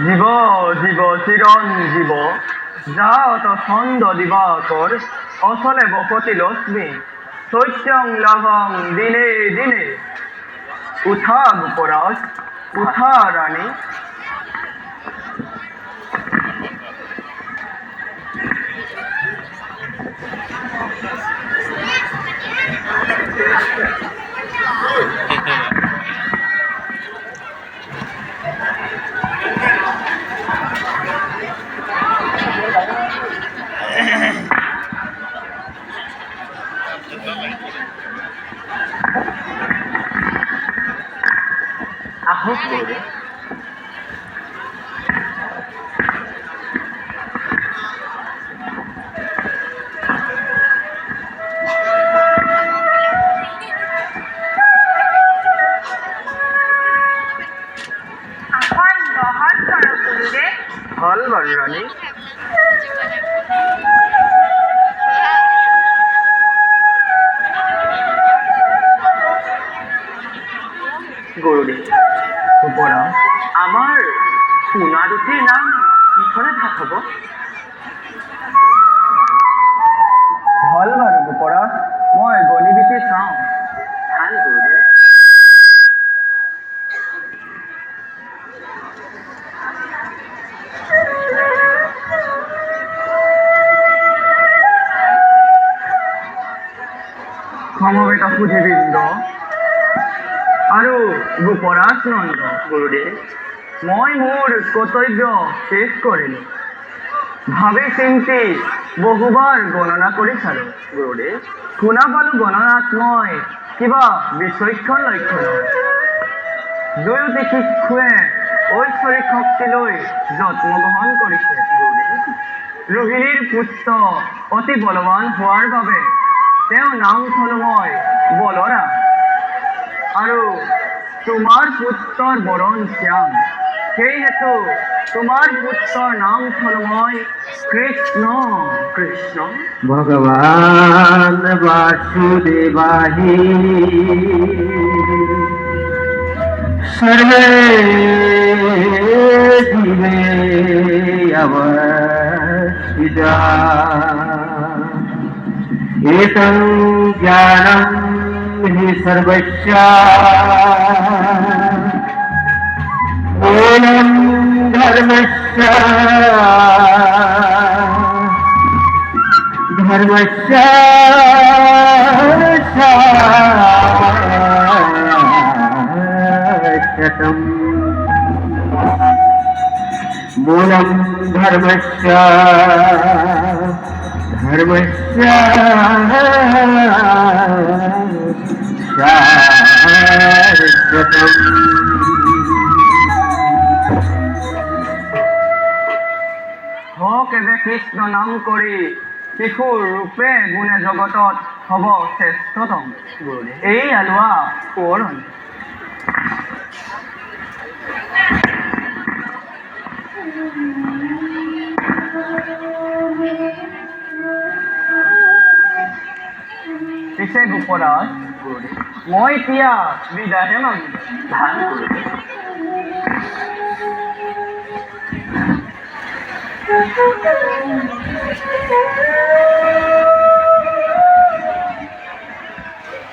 জীব জীব চিরঞ্জীব যাত ছন্দ দিবাকর অচলে বসতি লক্ষ্মী চৈত্যং লভং দিনে দিনে উঠা গোপরাজ উঠা রানী আহক করে হল রানী গৌরী উপরা আমার সোনা দুটিৰ নাম কিখনে থাকব ভাল বাৰু উপৰা মই গণি বিটি চাওঁ ভাল গৌৰী সমবেত সুধীবৃন্দ আৰু গোপৰাজ নন্দ গুৰুদেৱ মই মোৰ কৰ্তব্য শেষ কৰিলোঁ ভাবি চিন্তি বহুবাৰ গণনা কৰি চালোঁ গুৰুদেৱ শুনা পালোঁ গণনাত মই কিবা বিচক্ষণ লক্ষ্য দুয়োটি শিশুৱে ঐশ্বৰিক শক্তিলৈ যত্ন গ্ৰহণ কৰিছে গুৰুদেৱ ৰোহিণীৰ পুত্ৰ অতি বলৱান হোৱাৰ বাবে তেওঁ নাম থলোঁ মই বলৰাম আৰু তোমাৰ পুত্ৰৰ বৰণ শ্যাম সেইহেতু তোমাৰ পুত্ৰৰ নাম থলোঁ মই কৃষ্ণ কৃষ্ণ ভগবান বাসুদেবাহি সর্বে জীবে অবস্থিতা एतं ज्ञानं हि सर्वस्य मूलं धर्मस्य शाश्वतम् मूलं धर्मस्य शाश्वतम् হক এবে কৃষ্ণ নাম কৰি শিশুৰ ৰূপে গুণে জগতত হ'ব শ্ৰেষ্ঠতম এই আলোৱা সোঁৱৰণি পিছে গোপৰাজ মই এতিয়া বিদায়হে মাগিম ভাল Thank you.